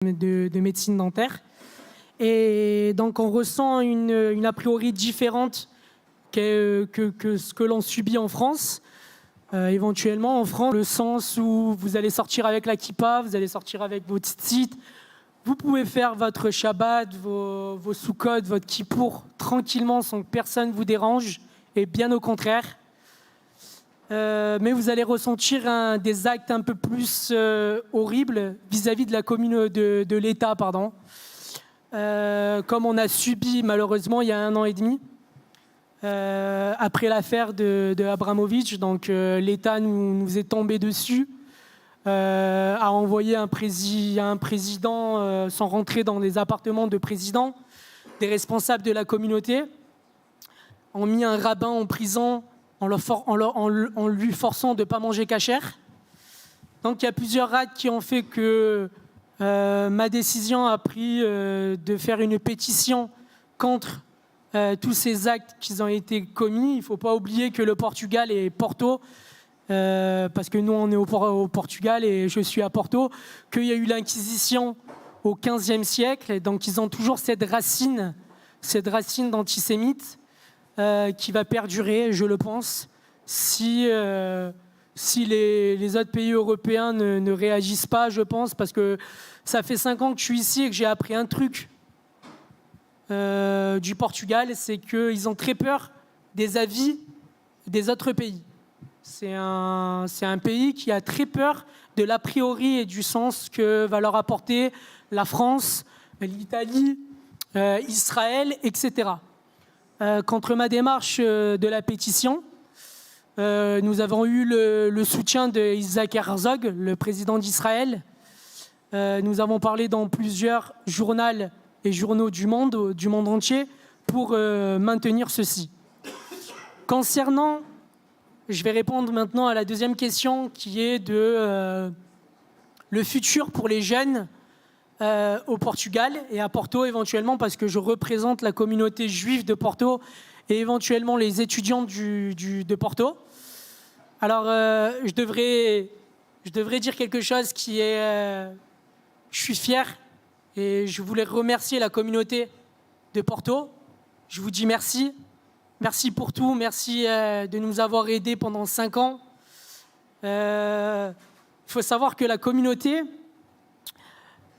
de médecine dentaire. Et donc on ressent une a priori différente que ce que l'on subit en France. Éventuellement en France, le sens où vous allez sortir avec la kippa, vous allez sortir avec vos tzitzit, vous pouvez faire votre Shabbat, vos soukot, votre kippour tranquillement sans que personne vous dérange, et bien au contraire. Mais vous allez ressentir des actes un peu plus horribles vis-à-vis de la commune de l'État, pardon. Comme on a subi malheureusement il y a 1 an et demi, après l'affaire de Abramovich, donc l'État nous est tombé dessus, a envoyé un président sans rentrer dans les appartements de présidents, des responsables de la communauté, ont mis un rabbin en prison en lui forçant de ne pas manger cachère. Donc il y a plusieurs actes qui ont fait que ma décision a pris de faire une pétition contre tous ces actes qui ont été commis. Il ne faut pas oublier que le Portugal et Porto, parce que nous on est au Portugal et je suis à Porto, qu'il y a eu l'Inquisition au XVe siècle, et donc ils ont toujours cette racine d'antisémite qui va perdurer, je le pense, si les autres pays européens ne réagissent pas, je pense, parce que ça fait 5 ans que je suis ici et que j'ai appris un truc du Portugal, c'est qu'ils ont très peur des avis des autres pays. C'est un pays qui a très peur de l'a priori et du sens que va leur apporter la France, l'Italie, Israël, etc. Contre ma démarche de la pétition, nous avons eu le soutien d'Isaac Herzog, le président d'Israël. Nous avons parlé dans plusieurs journaux du monde entier, pour maintenir ceci. Concernant, je vais répondre maintenant à la deuxième question qui est le futur pour les jeunes au Portugal et à Porto éventuellement, parce que je représente la communauté juive de Porto et éventuellement les étudiants de Porto. Alors je devrais dire quelque chose qui est... je suis fier et je voulais remercier la communauté de Porto. Je vous dis merci. Merci pour tout. Merci de nous avoir aidés pendant 5 ans. Il faut savoir que la communauté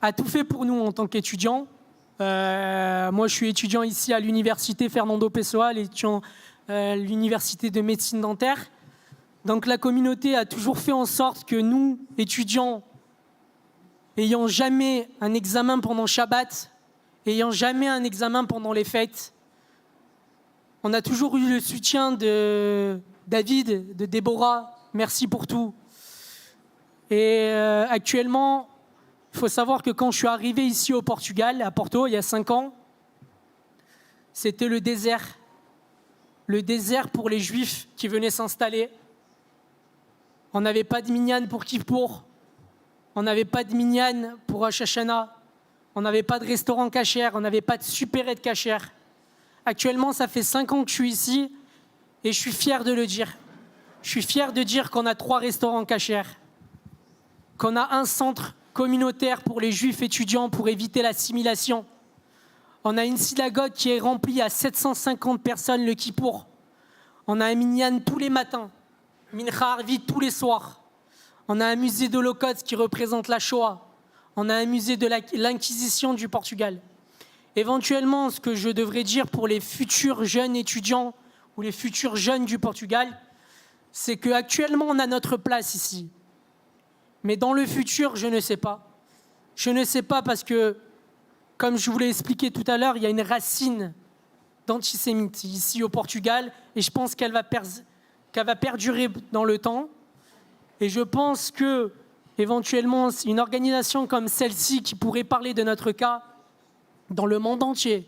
a tout fait pour nous en tant qu'étudiants. Moi, je suis étudiant ici à l'université Fernando Pessoa, l'université de médecine dentaire. Donc la communauté a toujours fait en sorte que nous, étudiants, ayant jamais un examen pendant Shabbat, ayant jamais un examen pendant les fêtes, on a toujours eu le soutien de David, de Déborah. Merci pour tout. Et actuellement, il faut savoir que quand je suis arrivé ici au Portugal, à Porto, il y a 5 ans, c'était le désert. Le désert pour les Juifs qui venaient s'installer. On n'avait pas de minyan pour Kippour. On n'avait pas de minyan pour Rosh Hashanah. On n'avait pas de restaurant cachère. On n'avait pas de supérette cachère. Actuellement, ça fait 5 ans que je suis ici et je suis fier de le dire. Je suis fier de dire qu'on a 3 restaurants cachères, qu'on a un centre communautaire pour les juifs étudiants pour éviter l'assimilation. On a une synagogue qui est remplie à 750 personnes le Kippour. On a un minyan tous les matins, mincha arvit tous les soirs. On a un musée d'Holocauste qui représente la Shoah. On a un musée de l'Inquisition du Portugal. Éventuellement, ce que je devrais dire pour les futurs jeunes étudiants ou les futurs jeunes du Portugal, c'est qu'actuellement, on a notre place ici. Mais dans le futur, je ne sais pas. Je ne sais pas parce que, comme je vous l'ai expliqué tout à l'heure, il y a une racine d'antisémite ici au Portugal et je pense qu'elle va perdurer dans le temps. Et je pense que, éventuellement, une organisation comme celle-ci qui pourrait parler de notre cas dans le monde entier,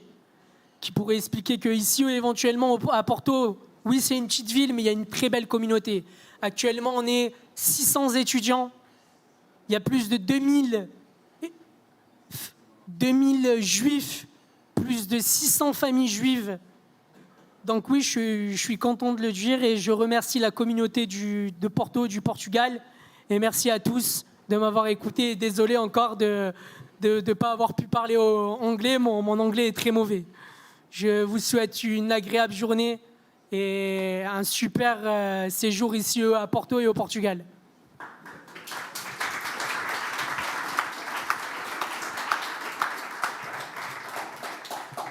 qui pourrait expliquer qu'ici, éventuellement, à Porto, oui, c'est une petite ville, mais il y a une très belle communauté. Actuellement, on est 600 étudiants. Il y a plus de 2000 juifs, plus de 600 familles juives. Donc oui, je suis content de le dire et je remercie la communauté de Porto, du Portugal. Et merci à tous de m'avoir écouté. Désolé encore de de ne pas avoir pu parler anglais. Mon anglais est très mauvais. Je vous souhaite une agréable journée et un super séjour ici à Porto et au Portugal.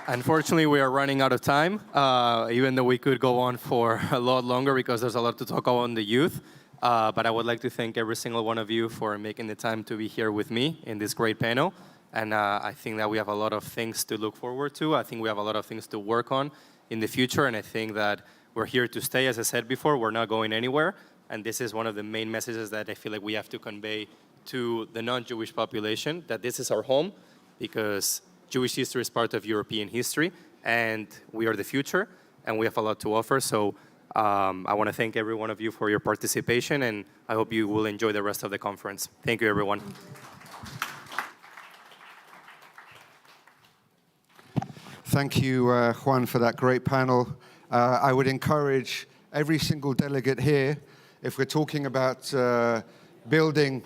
Unfortunately, we are running out of time, even though we could go on for a lot longer because there's a lot to talk about on the youth. But I would like to thank every single one of you for making the time to be here with me in this great panel. And I think that we have a lot of things to look forward to. I think we have a lot of things to work on in the future. And I think that we're here to stay. As I said before, we're not going anywhere. And this is one of the main messages that I feel like we have to convey to the non-Jewish population, that this is our home because Jewish history is part of European history, and we are the future, and we have a lot to offer. So I want to thank every one of you for your participation, and I hope you will enjoy the rest of the conference. Thank you, everyone. Thank you, Juan, for that great panel. I would encourage every single delegate here, if we're talking about building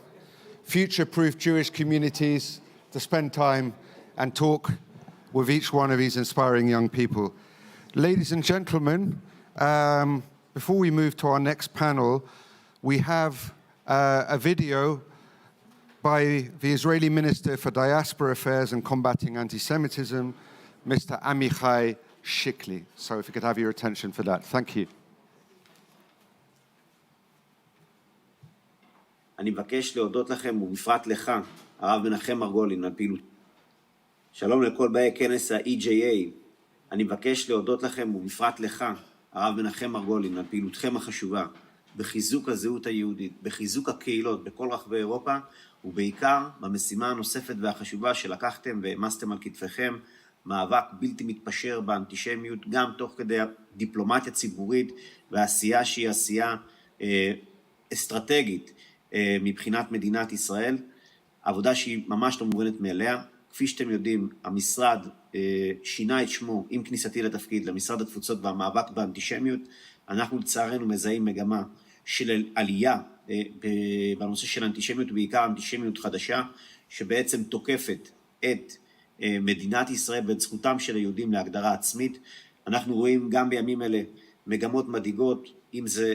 future-proof Jewish communities, to spend time and talk with each one of these inspiring young people. Ladies and gentlemen, before we move to our next panel, we have a video by the Israeli Minister for Diaspora Affairs and Combating Anti-Semitism, Mr. Amichai Shikli. So if you could have your attention for that. Thank you. אני מבקש להודות לכם, ובפרט לך, הרב מנחם מרגולין, על פעילות. שלום לכל באי כנס ה-EJA. אני מבקש להודות לכם, ובפרט לך, הרב מנחם מרגולין, על פעילותכם החשובה, בחיזוק הזהות היהודית, בחיזוק הקהילות בכל רחבי אירופה, ובעיקר במשימה הנוספת והחשובה שלקחתם והמסתם על כתפיכם, מאבק בלתי מתפשר באנטישמיות, גם תוך כדי דיפלומטיה ציבורית, ועשייה שהיא עשייה אסטרטגית מבחינת מדינת ישראל, עבודה שהיא ממש לא מובנת מאליה. כפי שאתם יודעים, המשרד שינה את שמו עם כניסתי לתפקיד למשרד התפוצות והמאבק באנטישמיות. אנחנו לצערנו מזהים מגמה של עלייה בנושא של אנטישמיות, ובעיקר אנטישמיות חדשה, שבעצם תוקפת את מדינת ישראל ואת זכותם של היהודים להגדרה עצמית. אנחנו רואים גם בימים אלה מגמות מדאיגות, אם זה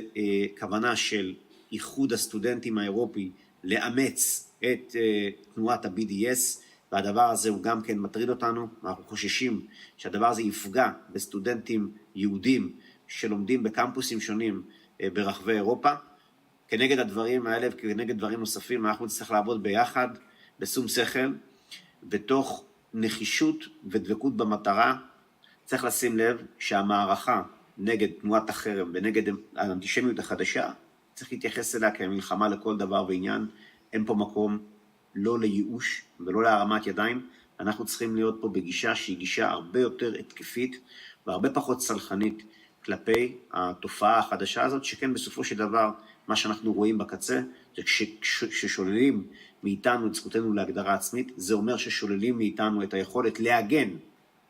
כוונה של איחוד הסטודנטים האירופי לאמץ את תנועת ה-BDS, והדבר הזה הוא גם כן מטריד אותנו. אנחנו חוששים שהדבר הזה יפגע בסטודנטים יהודים שלומדים בקמפוסים שונים ברחבי אירופה. כנגד הדברים האלה וכנגד דברים נוספים אנחנו נצטרך לעבוד ביחד, בשום שכל, בתוך נחישות ודבקות במטרה. צריך לשים לב שהמערכה נגד תנועת החרם ונגד האנטישמיות החדשה, צריך להתייחס אליה כמלחמה לכל דבר ועניין. אין פה מקום לא לייאוש ולא להרמת ידיים. אנחנו צריכים להיות פה בגישה שהיא גישה הרבה יותר התקפית והרבה פחות סלחנית כלפי התופעה החדשה הזאת, שכן בסופו של דבר מה שאנחנו רואים בקצה זה ששוללים מאיתנו את זכותנו להגדרה עצמית, זה אומר ששוללים מאיתנו את היכולת להגן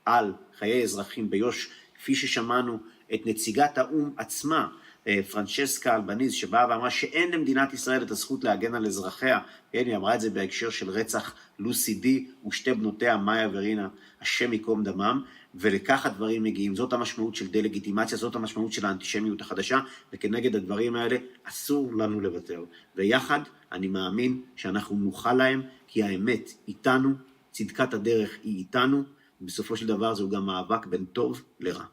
על חיי אזרחים ביו"ש, כפי ששמענו את נציגת האו"ם עצמה, פרנצ'סקה אלבניז, שבאה ואמרה שאין למדינת ישראל את הזכות להגן על אזרחיה. היא אמרה את זה בהקשר של רצח לוסי די ושתי בנותיה מאיה ורינה, השם ייקום דמם, ולכך הדברים מגיעים. זאת המשמעות של דה-לגיטימציה, זאת המשמעות של האנטישמיות החדשה, וכנגד הדברים האלה אסור לנו לוותר. ויחד אני מאמין שאנחנו נוכל להם, כי האמת איתנו, צדקת הדרך היא איתנו, ובסופו של דבר זהו גם מאבק בין טוב לרע.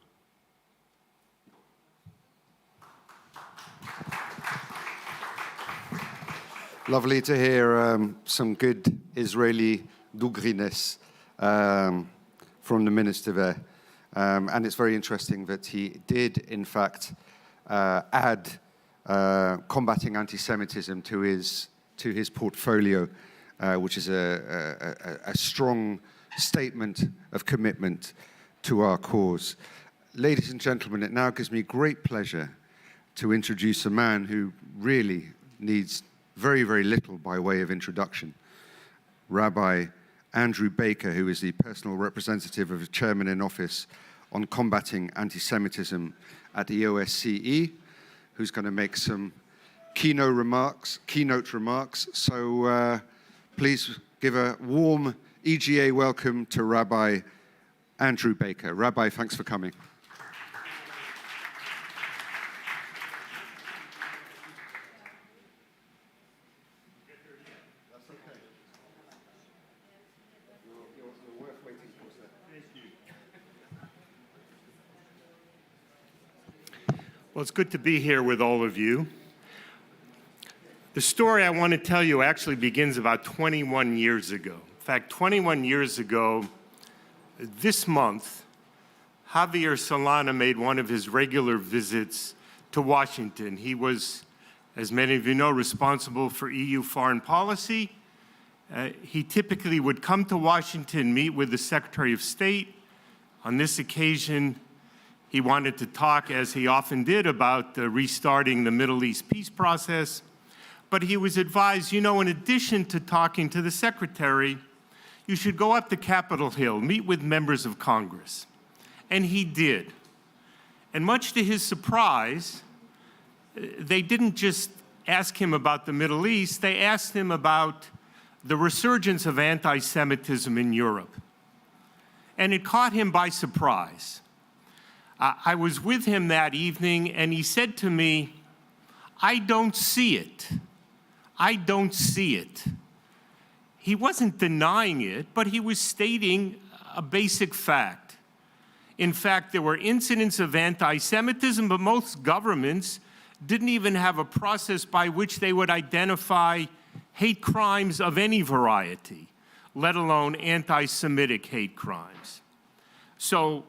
Lovely to hear some good Israeli dugriness from the minister there. And it's very interesting that he did, in fact, add combating anti-Semitism to his portfolio, which is a strong statement of commitment to our cause. Ladies and gentlemen, it now gives me great pleasure to introduce a man who really needs very, very little by way of introduction. Rabbi Andrew Baker, who is the personal representative of the chairman in office on combating anti-Semitism at the OSCE, who's going to make some keynote remarks. So please give a warm EGA welcome to Rabbi Andrew Baker. Rabbi, thanks for coming. Well, it's good to be here with all of you. The story I want to tell you actually begins about 21 years ago. In fact, 21 years ago, this month, Javier Solana made one of his regular visits to Washington. He was, as many of you know, responsible for EU foreign policy. He typically would come to Washington, meet with the Secretary of State. On this occasion, he wanted to talk, as he often did, about restarting the Middle East peace process. But he was advised, you know, in addition to talking to the Secretary, you should go up to Capitol Hill, meet with members of Congress. And he did. And much to his surprise, they didn't just ask him about the Middle East, they asked him about the resurgence of anti-Semitism in Europe. And it caught him by surprise. I was with him that evening, and he said to me, "I don't see it. I don't see it." He wasn't denying it, but he was stating a basic fact. In fact, there were incidents of anti-Semitism, but most governments didn't even have a process by which they would identify hate crimes of any variety, let alone anti-Semitic hate crimes. So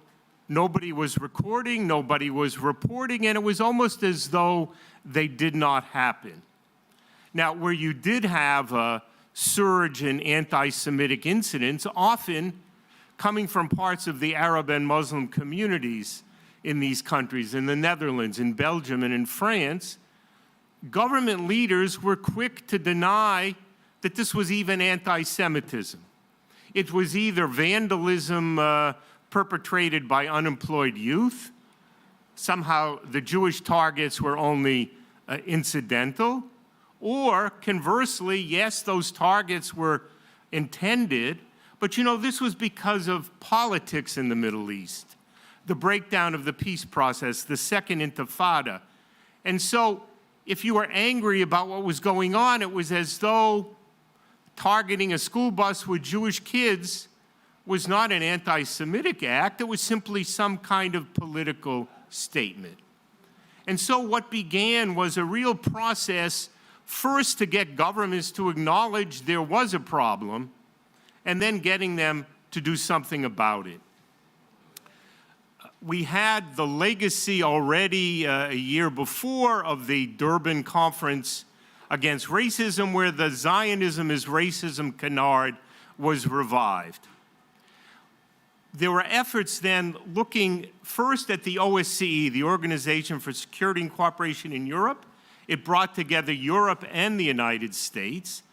nobody was recording, nobody was reporting, and it was almost as though they did not happen. Now, where you did have a surge in anti-Semitic incidents, often coming from parts of the Arab and Muslim communities in these countries, in the Netherlands, in Belgium, and in France, government leaders were quick to deny that this was even anti-Semitism. It was either vandalism perpetrated by unemployed youth. Somehow the Jewish targets were only incidental. Or conversely, yes, those targets were intended, but you know, this was because of politics in the Middle East, the breakdown of the peace process, the Second Intifada. And so if you were angry about what was going on, it was as though targeting a school bus with Jewish kids was not an anti-Semitic act, it was simply some kind of political statement. And so what began was a real process, first to get governments to acknowledge there was a problem, and then getting them to do something about it. We had the legacy already a year before of the Durban Conference Against Racism, where the Zionism is Racism canard was revived. There were efforts then looking first at the OSCE, the Organization for Security and Cooperation in Europe. It brought together Europe and the United States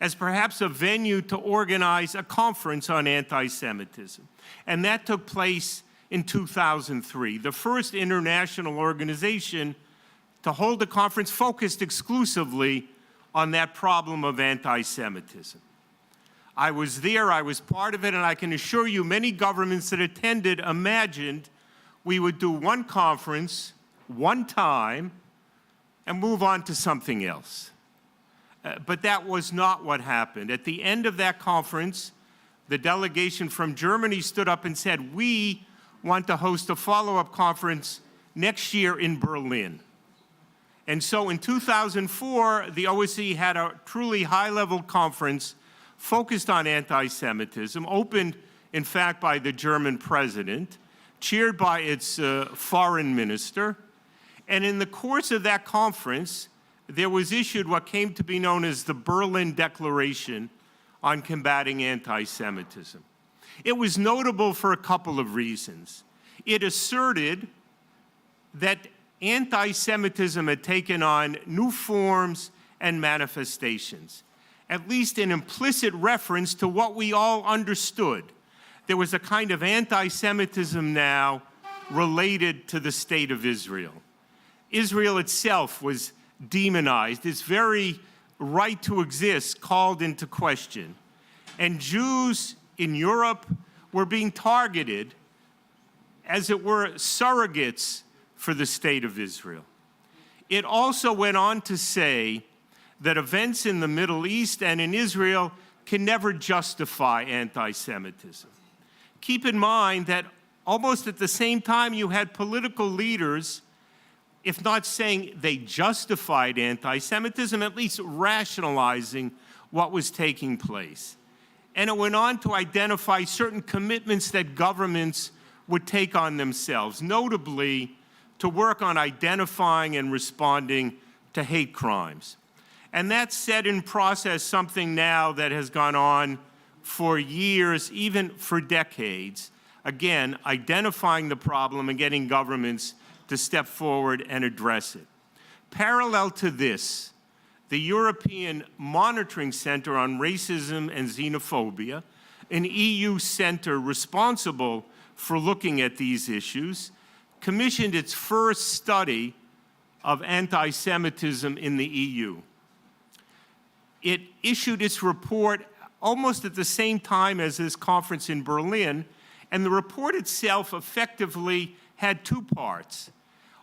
as perhaps a venue to organize a conference on anti-Semitism. And that took place in 2003, the first international organization to hold a conference focused exclusively on that problem of anti-Semitism. I was there, I was part of it, and I can assure you many governments that attended imagined we would do one conference, one time, and move on to something else. But that was not what happened. At the end of that conference, the delegation from Germany stood up and said, "We want to host a follow-up conference next year in Berlin." And so in 2004, the OSCE had a truly high-level conference focused on anti-Semitism, opened, in fact, by the German president, chaired by its foreign minister. And in the course of that conference, there was issued what came to be known as the Berlin Declaration on Combating Anti-Semitism. It was notable for a couple of reasons. It asserted that anti-Semitism had taken on new forms and manifestations, at least an implicit reference to what we all understood. There was a kind of anti-Semitism now related to the state of Israel. Israel itself was demonized, its very right to exist called into question. And Jews in Europe were being targeted, as it were, surrogates for the state of Israel. It also went on to say that events in the Middle East and in Israel can never justify anti-Semitism. Keep in mind that almost at the same time you had political leaders, if not saying they justified anti-Semitism, at least rationalizing what was taking place. And it went on to identify certain commitments that governments would take on themselves, notably to work on identifying and responding to hate crimes. And that set in process something now that has gone on for years, even for decades. Again, identifying the problem and getting governments to step forward and address it. Parallel to this, the European Monitoring Center on Racism and Xenophobia, an EU center responsible for looking at these issues, commissioned its first study of anti-Semitism in the EU. It issued its report almost at the same time as this conference in Berlin, and the report itself effectively had two parts.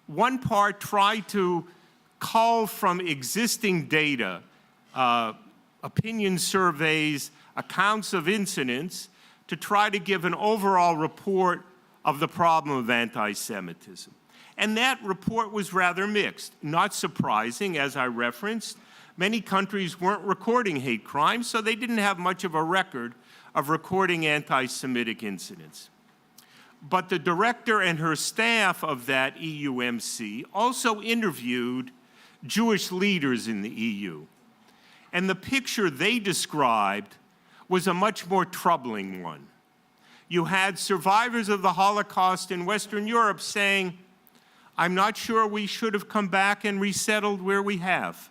One part tried to cull from existing data, opinion surveys, accounts of incidents, to try to give an overall report of the problem of anti-Semitism. And that report was rather mixed. Not surprising, as I referenced, many countries weren't recording hate crimes, so they didn't have much of a record of recording anti-Semitic incidents. But the director and her staff of that EUMC also interviewed Jewish leaders in the EU. And the picture they described was a much more troubling one. You had survivors of the Holocaust in Western Europe saying, "I'm not sure we should have come back and resettled where we have."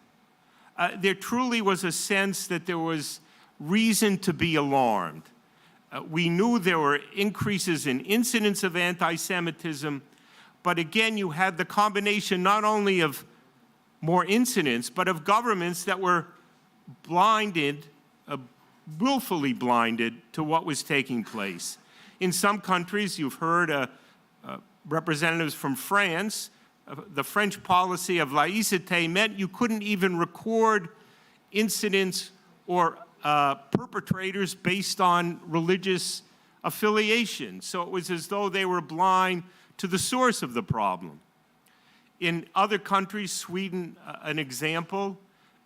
There truly was a sense that there was reason to be alarmed. We knew there were increases in incidents of anti-Semitism, but again, you had the combination not only of more incidents, but of governments that were blinded, willfully blinded to what was taking place. In some countries, you've heard representatives from France, the French policy of laïcité meant you couldn't even record incidents or perpetrators based on religious affiliation. So it was as though they were blind to the source of the problem. In other countries, Sweden, an example,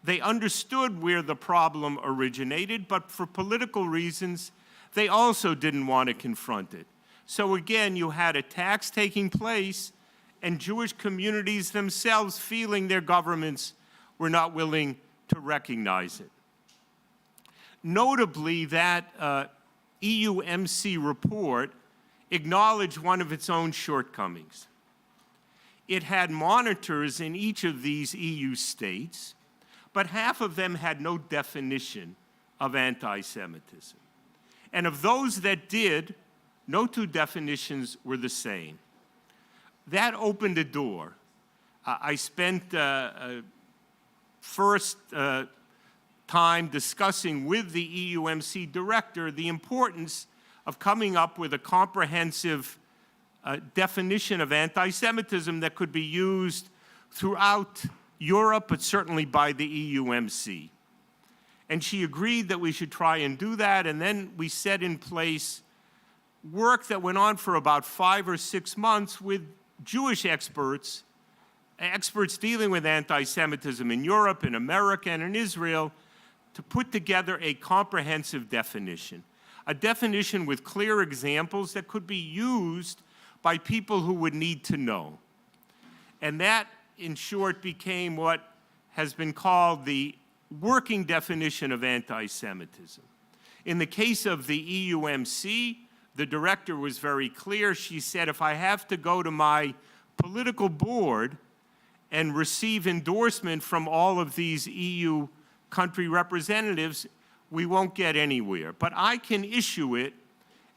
they understood where the problem originated, but for political reasons, they also didn't want to confront it. So again, you had attacks taking place and Jewish communities themselves feeling their governments were not willing to recognize it. Notably, that EUMC report acknowledged one of its own shortcomings. It had monitors in each of these EU states, but half of them had no definition of anti-Semitism. And of those that did, no two definitions were the same. That opened a door. I spent first time discussing with the EUMC director the importance of coming up with a comprehensive definition of anti-Semitism that could be used throughout Europe, but certainly by the EUMC. And she agreed that we should try and do that, and then we set in place work that went on for about 5 or 6 months with Jewish experts dealing with anti-Semitism in Europe, in America, and in Israel, to put together a comprehensive definition, a definition with clear examples that could be used by people who would need to know. And that, in short, became what has been called the working definition of anti-Semitism. In the case of the EUMC, the director was very clear. She said, if I have to go to my political board and receive endorsement from all of these EU country representatives, we won't get anywhere. But I can issue it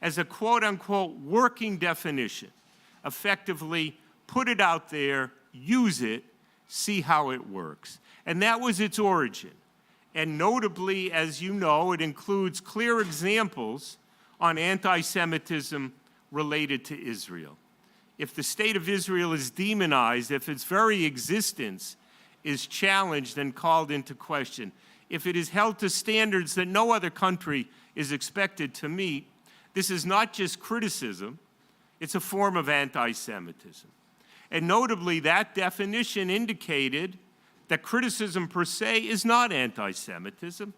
as a quote-unquote working definition. Effectively, put it out there, use it, see how it works. And that was its origin. And notably, as you know, it includes clear examples on anti-Semitism related to Israel. If the state of Israel is demonized, if its very existence is challenged and called into question, if it is held to standards that no other country is expected to meet, this is not just criticism, it's a form of anti-Semitism. And notably, that definition indicated that criticism per se is not anti-Semitism.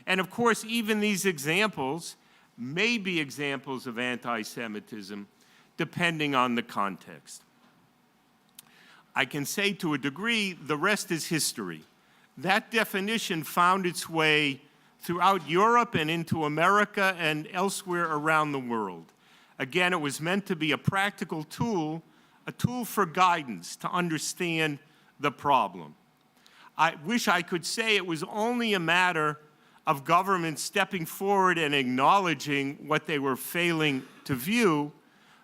And of course, even these examples may be examples of anti-Semitism depending on the context. I can say to a degree, the rest is history. That definition found its way throughout Europe and into America and elsewhere around the world. Again, it was meant to be a practical tool, a tool for guidance to understand the problem. I wish I could say it was only a matter of governments stepping forward and acknowledging what they were failing to view,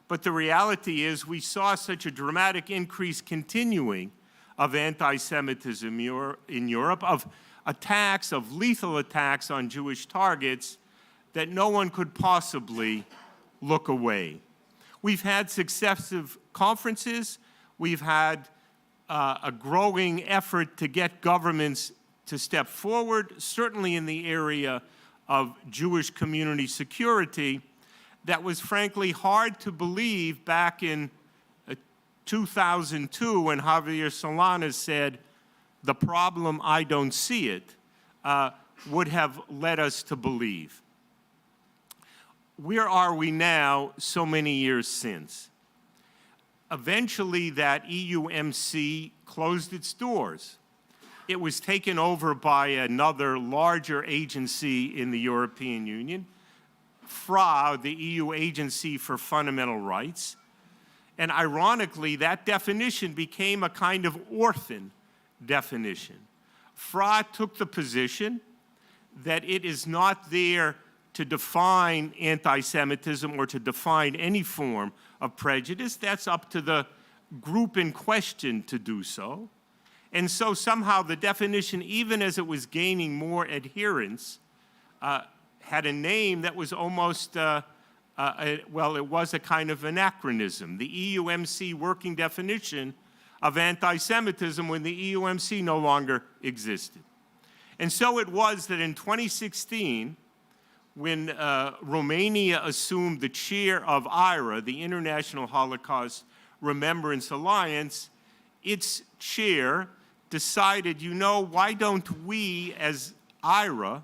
but the reality is we saw such a dramatic increase continuing of anti-Semitism in Europe, of attacks, of lethal attacks on Jewish targets, that no one could possibly look away. We've had successive conferences. We've had a growing effort to get governments to step forward, certainly in the area of Jewish community security, that was frankly hard to believe back in 2002 when Javier Solana said, "The problem, I don't see it," would have led us to believe. Where are we now so many years since? Eventually, that EUMC closed its doors. It was taken over by another larger agency in the European Union, FRA, the EU Agency for Fundamental Rights. And ironically, that definition became a kind of orphan definition. FRA took the position that it is not there to define anti-Semitism or to define any form of prejudice. That's up to the group in question to do so. And so somehow the definition, even as it was gaining more adherence, had a name that was almost, well, it was a kind of anachronism. The EUMC working definition of anti-Semitism when the EUMC no longer existed. And so it was that in 2016, when Romania assumed the chair of IRA, the International Holocaust Remembrance Alliance, its chair decided, you know, why don't we as IRA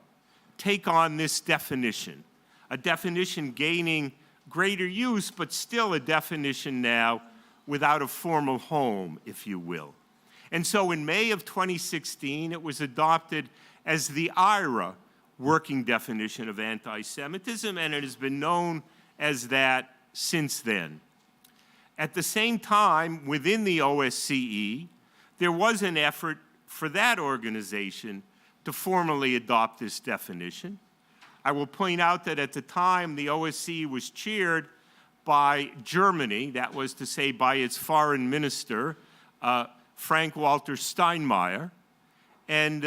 take on this definition, a definition gaining greater use, but still a definition now without a formal home, if you will. And so in May of 2016, it was adopted as the IRA working definition of anti-Semitism, and it has been known as that since then. At the same time, within the OSCE, there was an effort for that organization to formally adopt this definition. I will point out that at the time, the OSCE was chaired by Germany, that was to say by its foreign minister, Frank-Walter Steinmeier, and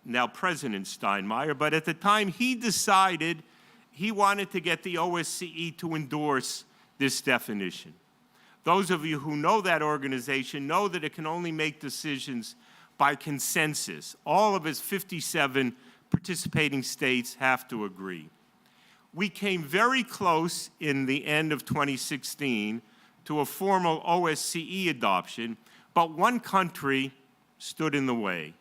now President Steinmeier, but at the time he decided he wanted to get the OSCE to endorse this definition. Those of you who know that organization know that it can only make decisions by consensus. All of its 57 participating states have to agree. We came very close in the end of 2016 to a formal OSCE adoption, but one country stood in the way,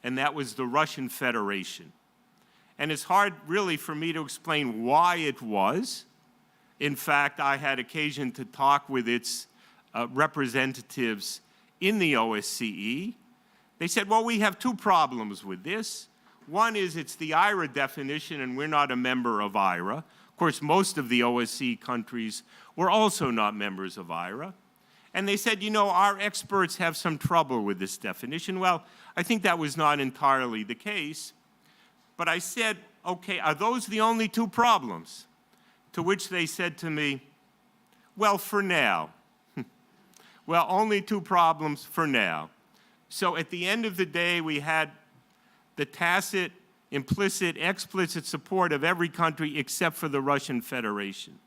and that was the Russian Federation. And it's hard really for me to explain why it was. In fact, I had occasion to talk with its representatives in the OSCE. They said, well, we have two problems with this. One is it's the IRA definition, and we're not a member of IRA. Of course, most of the OSCE countries were also not members of IRA. And they said, you know, our experts have some trouble with this definition. Well, I think that was not entirely the case. But I said, okay, are those the only two problems? To which they said to me, well, for now. Well, only two problems for now. So at the end of the day, we had the tacit implicit, explicit support of every country except for the Russian Federation.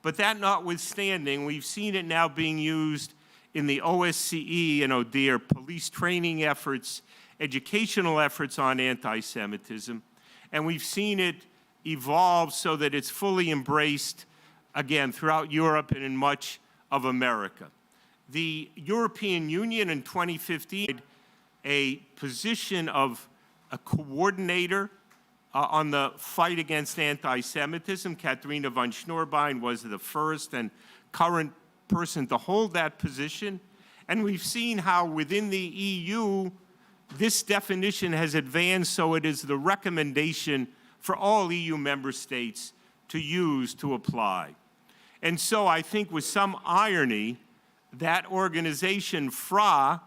But that notwithstanding, we've seen it now being used in the OSCE and ODIHR police training efforts, educational efforts on anti-Semitism, and we've seen it evolve so that it's fully embraced, again, throughout Europe and in much of America. The European Union in 2015 a position of a coordinator on the fight against anti-Semitism. Katharina von Schnurbein was the first and current person to hold that position. And we've seen how within the EU, this definition has advanced so it is the recommendation for all EU member states to use to apply. And so I think with some irony, that organization, FRA,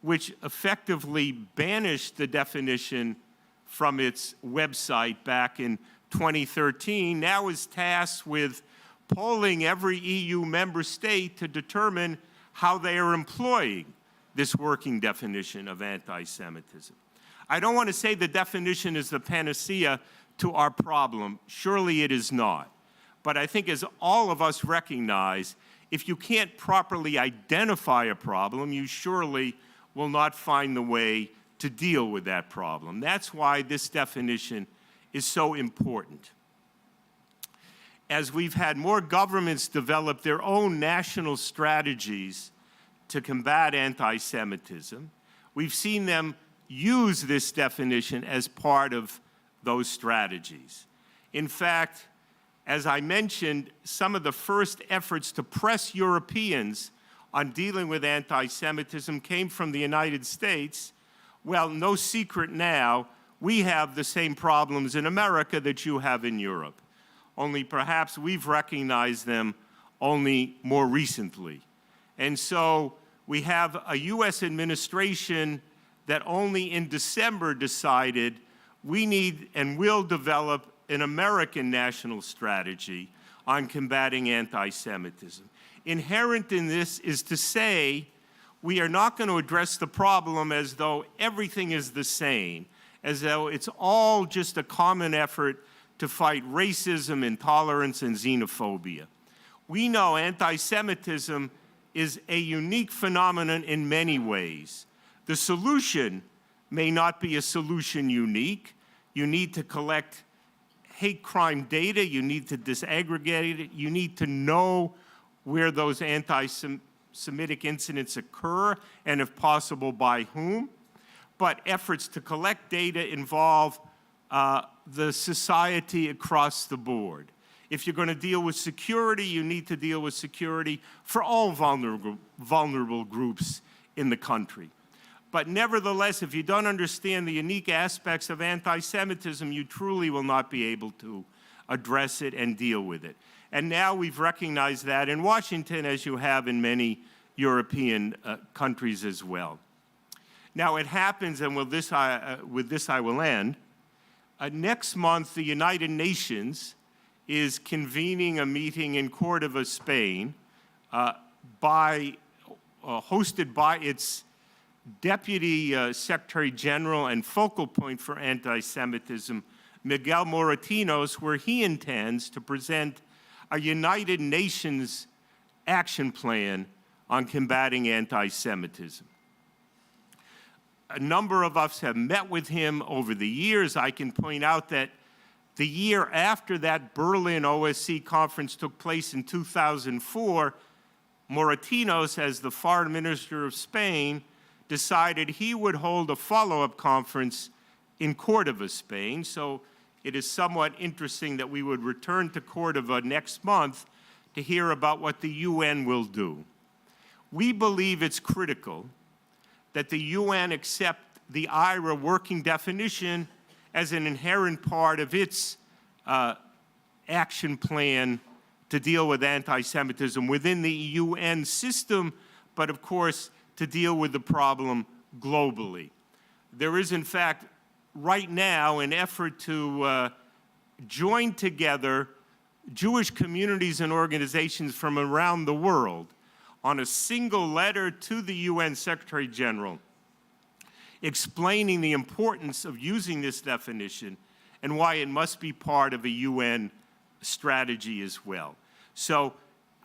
which effectively banished the definition from its website back in 2013, now is tasked with polling every EU member state to determine how they are employing this working definition of anti-Semitism. I don't want to say the definition is the panacea to our problem. Surely it is not. But I think as all of us recognize, if you can't properly identify a problem, you surely will not find the way to deal with that problem. That's why this definition is so important. As we've had more governments develop their own national strategies to combat anti-Semitism, we've seen them use this definition as part of those strategies. In fact, as I mentioned, some of the first efforts to press Europeans on dealing with anti-Semitism came from the United States. Well, no secret now, we have the same problems in America that you have in Europe. Only perhaps we've recognized them only more recently. And so we have a US administration that only in December decided we need and will develop an American national strategy on combating anti-Semitism. Inherent in this is to say we are not going to address the problem as though everything is the same, as though it's all just a common effort to fight racism, intolerance, and xenophobia. We know anti-Semitism is a unique phenomenon in many ways. The solution may not be a solution unique. You need to collect hate crime data, you need to disaggregate it, you need to know where those anti-Semitic incidents occur, and if possible, by whom. But efforts to collect data involve the society across the board. If you're going to deal with security, you need to deal with security for all vulnerable groups in the country. But nevertheless, if you don't understand the unique aspects of anti-Semitism, you truly will not be able to address it and deal with it. And now we've recognized that in Washington, as you have in many European countries as well. Now it happens, and with this I will end, next month the United Nations is convening a meeting in Córdoba, Spain, hosted by its Deputy Secretary General and focal point for anti-Semitism, Miguel Moratinos, where he intends to present a United Nations action plan on combating anti-Semitism. A number of us have met with him over the years. I can point out that the year after that Berlin OSCE conference took place in 2004, Moratinos, as the foreign minister of Spain, decided he would hold a follow-up conference in Córdoba, Spain. So it is somewhat interesting that we would return to Córdoba next month to hear about what the UN will do. We believe it's critical that the UN accept the IRA working definition as an inherent part of its action plan to deal with anti-Semitism within the UN system, but of course, to deal with the problem globally. There is, in fact, right now an effort to join together Jewish communities and organizations from around the world on a single letter to the UN Secretary General explaining the importance of using this definition and why it must be part of a UN strategy as well. So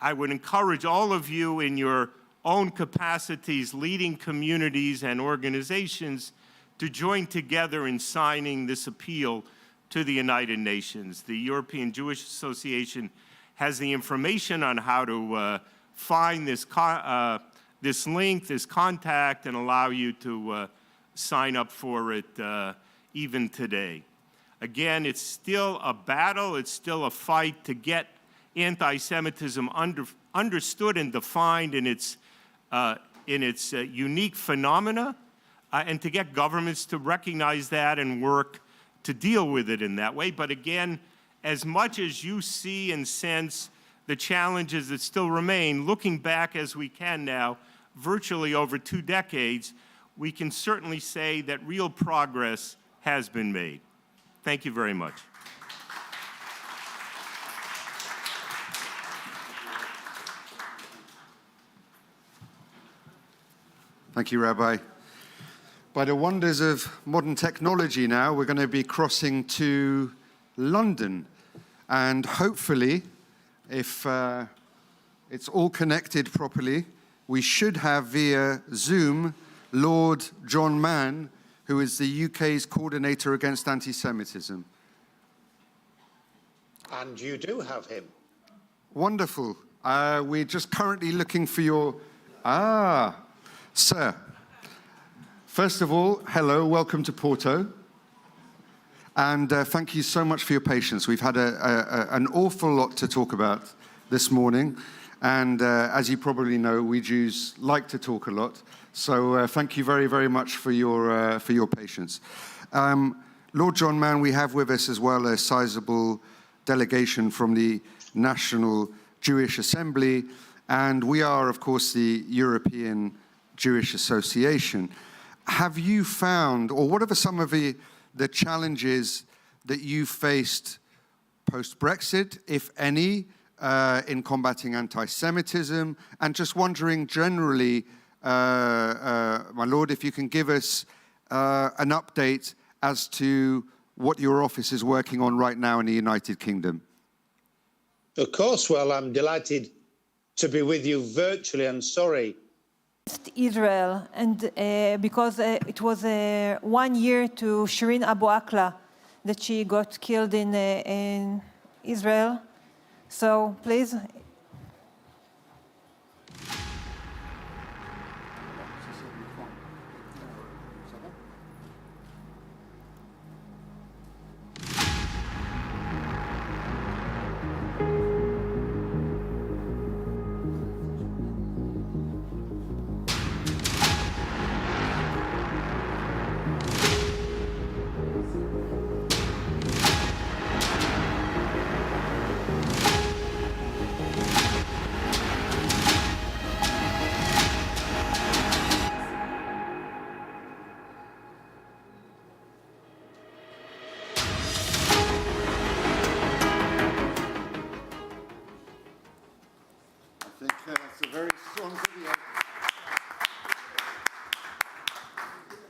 I would encourage all of you in your own capacities, leading communities and organizations, to join together in signing this appeal to the United Nations. The European Jewish Association has the information on how to find this link, this contact, and allow you to sign up for it even today. Again, it's still a battle, it's still a fight to get anti-Semitism understood and defined in its unique phenomena, and to get governments to recognize that and work to deal with it in that way. But again, as much as you see and sense the challenges that still remain, looking back as we can now, virtually over 2 decades, we can certainly say that real progress has been made. Thank you very much. Thank you, Rabbi. By the wonders of modern technology now, we're going to be crossing to London. And hopefully, if it's all connected properly, we should have via Zoom Lord John Mann, who is the UK's coordinator against anti-Semitism. And you do have him. Wonderful. We're just currently looking for your... Sir. First of all, hello, welcome to Porto. And thank you so much for your patience. We've had an awful lot to talk about this morning. And as you probably know, we Jews like to talk a lot. So thank you very, very much for your patience. Lord John Mann, we have with us as well a sizable delegation from the National Jewish Assembly. And we are, of course, the European Jewish Association. Have you found, or what are some of the challenges that you faced post-Brexit, if any, in combating anti-Semitism? And just wondering generally, my Lord, if you can give us an update as to what your office is working on right now in the United Kingdom. Of course. Well, I'm delighted to be with you virtually, and sorry. Israel, and because it was 1 year to Shireen Abu Akleh that she got killed in Israel. So please.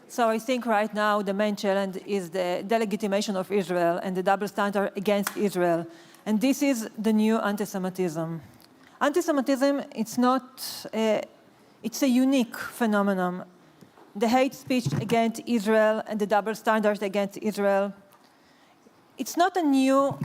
So I think right now the main challenge is the delegitimation of Israel and the double standard against Israel. And this is the new anti-Semitism. Anti-Semitism, it's a unique phenomenon. The hate speech against Israel and the double standard against Israel. It's not a new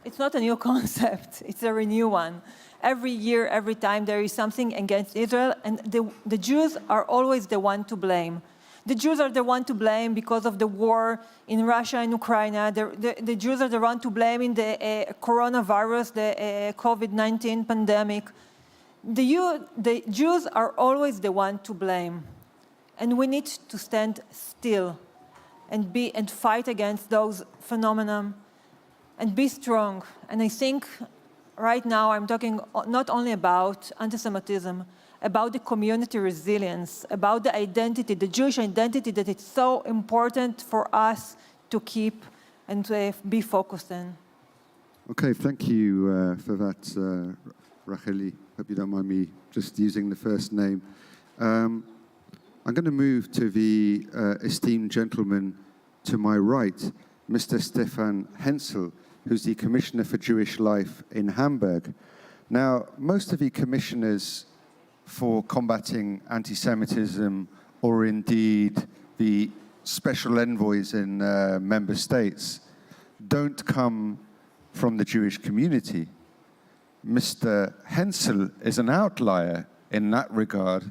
It's not a new concept, it's a renewed one. Every year, every time there is something against Israel, and the Jews are always the one to blame. The Jews are the one to blame because of the war in Russia and Ukraine. The Jews are the one to blame in the coronavirus, the COVID-19 pandemic. The Jews are always the one to blame. And we need to stand still and fight against those phenomena. And be strong. And I think right now I'm talking not only about anti-Semitism, about the community resilience, about the identity, the Jewish identity that it's so important for us to keep and to be focused in. Okay, thank you for that, Racheli. Hope you don't mind me just using the first name. I'm going to move to the esteemed gentleman to my right, Mr. Stefan Hensel, who's the Commissioner for Jewish Life in Hamburg. Now, most of the commissioners for combating anti-Semitism, or indeed the special envoys in member states, don't come from the Jewish community. Mr. Hensel is an outlier in that regard,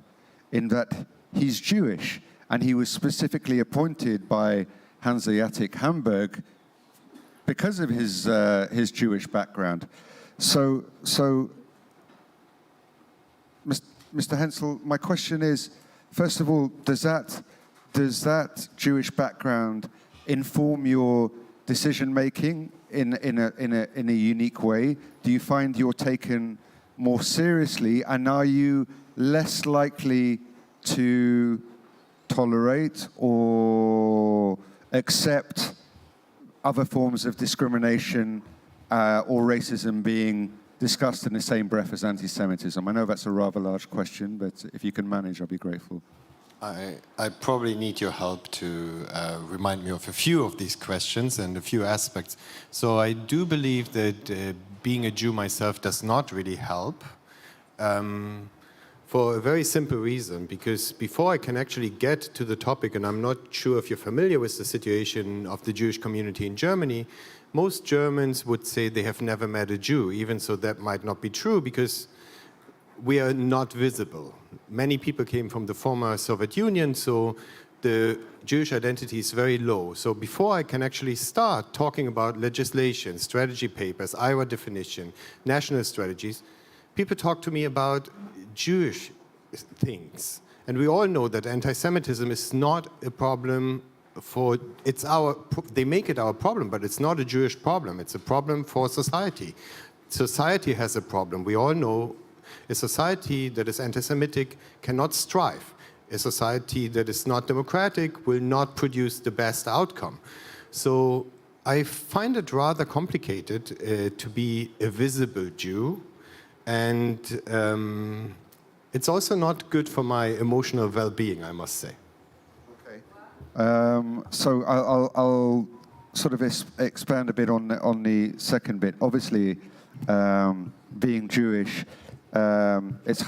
in that he's Jewish, and he was specifically appointed by Hanseatic Hamburg because of his Jewish background. So, Mr. Hensel, my question is, first of all, does that Jewish background inform your decision-making in a unique way? Do you find you're taken more seriously, and are you less likely to tolerate or accept other forms of discrimination or racism being discussed in the same breath as anti-Semitism? I know that's a rather large question, but if you can manage, I'll be grateful. I probably need your help to remind me of a few of these questions and a few aspects. So I do believe that being a Jew myself does not really help for a very simple reason, because before I can actually get to the topic, and I'm not sure if you're familiar with the situation of the Jewish community in Germany, most Germans would say they have never met a Jew, even so that might not be true because we are not visible. Many people came from the former Soviet Union, so the Jewish identity is very low. So before I can actually start talking about legislation, strategy papers, IRA definition, national strategies, people talk to me about Jewish things. And we all know that anti-Semitism is not a problem for, they make it our problem, but it's not a Jewish problem. It's a problem for society. Society has a problem. We all know a society that is anti-Semitic cannot strive. A society that is not democratic will not produce the best outcome. So I find it rather complicated to be a visible Jew, and it's also not good for my emotional well-being, I must say. Okay. So I'll sort of expand a bit on the second bit. Obviously, being Jewish, it's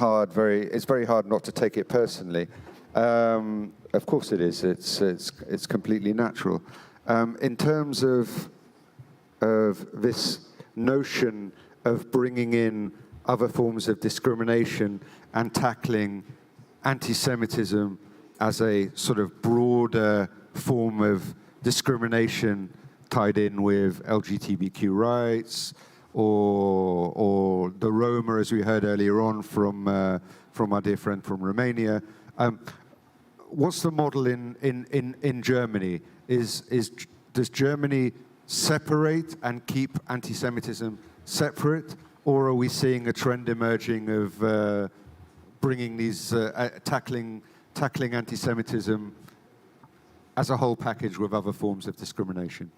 very hard not to take it personally. Of course it is. It's completely natural. In terms of this notion of bringing in other forms of discrimination and tackling anti-Semitism as a sort of broader form of discrimination tied in with LGBTQ rights, or the Roma, as we heard earlier on from our dear friend from Romania. What's the model in Germany? Does Germany separate and keep anti-Semitism separate, or are we seeing a trend emerging of bringing these tackling anti-Semitism as a whole package with other forms of discrimination?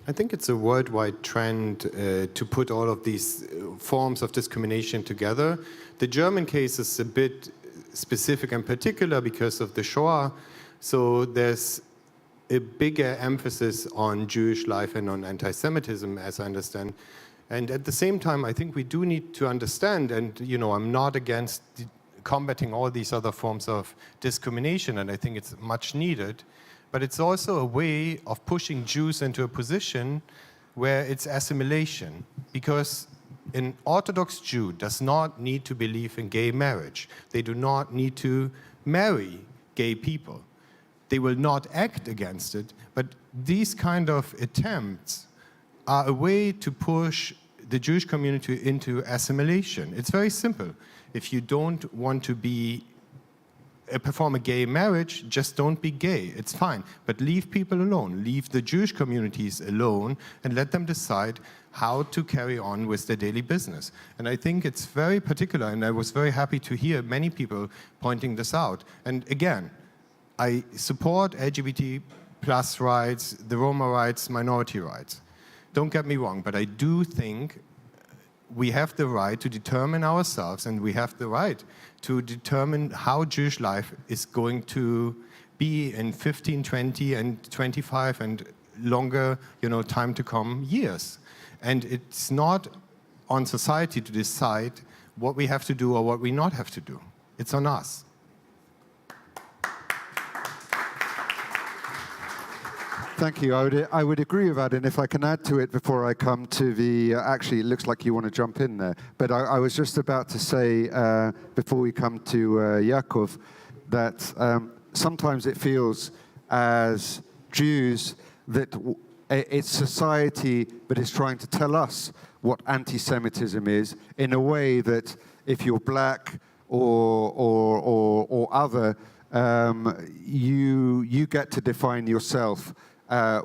I think it's a worldwide trend to put all of these forms of discrimination together. The German case is a bit specific and particular because of the Shoah, so there's a bigger emphasis on Jewish life and on anti-Semitism, as I understand. And at the same time, I think we do need to understand, and I'm not against combating all these other forms of discrimination, and I think it's much needed. But it's also a way of pushing Jews into a position where it's assimilation, because an Orthodox Jew does not need to believe in gay marriage. They do not need to marry gay people. They will not act against it, but these kind of attempts are a way to push the Jewish community into assimilation. It's very simple. If you don't want to perform a gay marriage, just don't be gay. It's fine. But leave people alone. Leave the Jewish communities alone and let them decide how to carry on with their daily business. And I think it's very particular, and I was very happy to hear many people pointing this out. And again, I support LGBT plus rights, the Roma rights, minority rights. Don't get me wrong, but I do think we have the right to determine ourselves, and we have the right to determine how Jewish life is going to be in 15, 20, and 25, and longer, time to come years. And it's not on society to decide what we have to do or what we not have to do. It's on us. Thank you. I would agree with that, and if I can add to it before I come to the... actually, it looks like you want to jump in there, but I was just about to say, before we come to Yaakov, that sometimes it feels as Jews that it's society that is trying to tell us what anti-Semitism is in a way that if you're black or other, you get to define yourself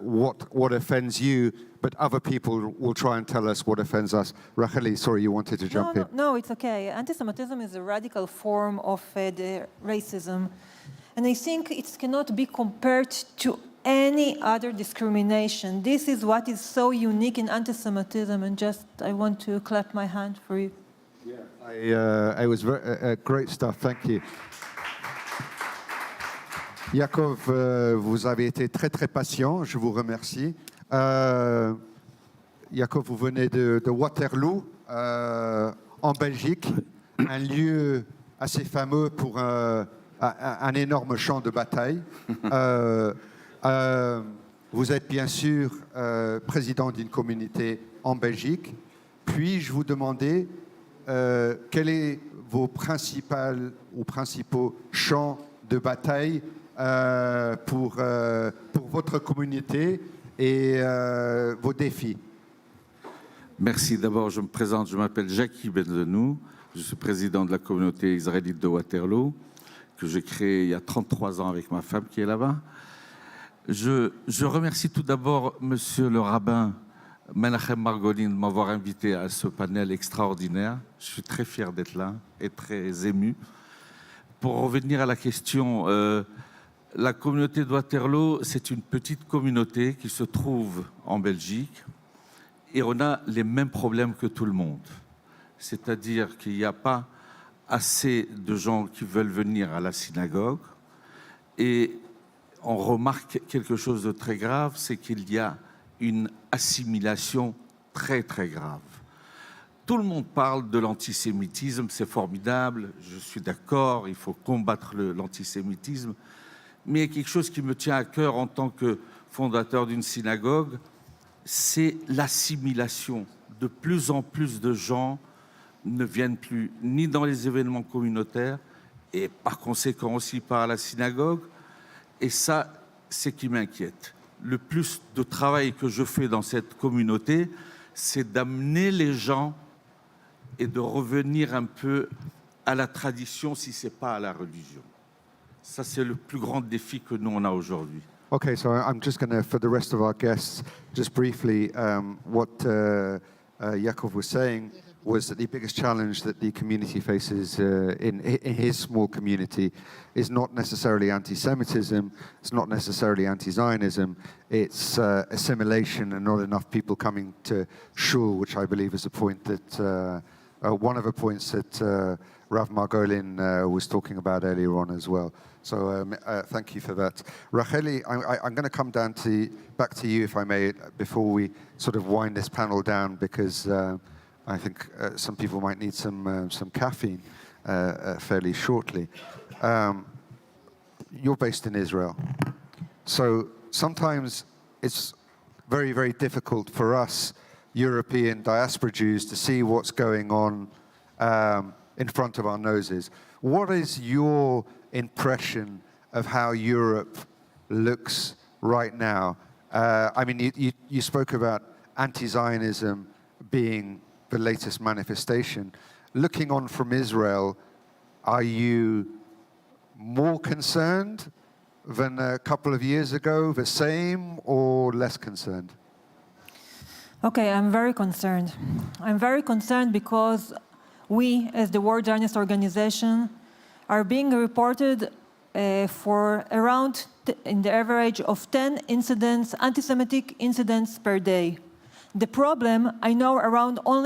what offends you, but other people will try and tell us what offends us. Racheli, sorry, you wanted to jump in. No, it's okay. Anti-Semitism is a radical form of the racism. And I think it cannot be compared to any other discrimination. This is what is so unique in anti-Semitism, and I want to clap my hand for you. Yeah, it was great stuff. Thank you. Yaakov, vous avez été très très patient, je vous remercie. Yaakov, vous venez de Waterloo, en Belgique, un lieu assez fameux pour un énorme champ de bataille. Vous êtes bien sûr président d'une communauté en Belgique. Puis-je vous demander quels sont vos principaux champs de bataille pour votre communauté et vos défis? Merci. D'abord, je me présente, je m'appelle Jackie Benzenou, je suis président de la communauté israélite de Waterloo, que j'ai créée il y a 33 ans avec ma femme qui est là-bas. Je remercie tout d'abord Monsieur le rabbin Menachem Margolin de m'avoir invité à ce panel extraordinaire. Je suis très fier d'être là et très ému. Pour revenir à la question, la communauté de Waterloo, c'est une petite communauté qui se trouve en Belgique et on a les mêmes problèmes que tout le monde. C'est-à-dire qu'il n'y a pas assez de gens qui veulent venir à la synagogue et on remarque quelque chose de très grave, c'est qu'il y a une assimilation très très grave. Tout le monde parle de l'antisémitisme, c'est formidable, je suis d'accord, il faut combattre l'antisémitisme, mais il y a quelque chose qui me tient à cœur en tant que fondateur d'une synagogue, c'est l'assimilation. De plus en plus de gens ne viennent plus ni dans les événements communautaires et par conséquent aussi par la synagogue, et ça, c'est ce qui m'inquiète. Le plus de travail que je fais dans cette communauté, c'est d'amener les gens et de revenir un peu à la tradition, si ce n'est pas à la religion. Ça, c'est le plus grand défi que nous, on a aujourd'hui. Okay, so I'm just going to, for the rest of our guests, just briefly, what Yaakov was saying was that the biggest challenge that the community faces in his small community is not necessarily anti-Semitism, it's not necessarily anti-Zionism, it's assimilation and not enough people coming to shul, which I believe is a point that, one of the points that Rav Margolin was talking about earlier on as well. So thank you for that. Racheli, I'm going to come back to you, if I may, before we sort of wind this panel down, because I think some people might need some caffeine fairly shortly. You're based in Israel. So sometimes it's very, very difficult for us European diaspora Jews to see what's going on in front of our noses. What is your impression of how Europe looks right now? I mean, you spoke about anti-Zionism being the latest manifestation. Looking on from Israel, are you more concerned than a couple of years ago, the same, or less concerned? Okay, I'm very concerned. I'm very concerned because we, as the World Zionist Organization, are being reported for around, in the average of 10 incidents, anti-Semitic incidents per day. The problem, I know around only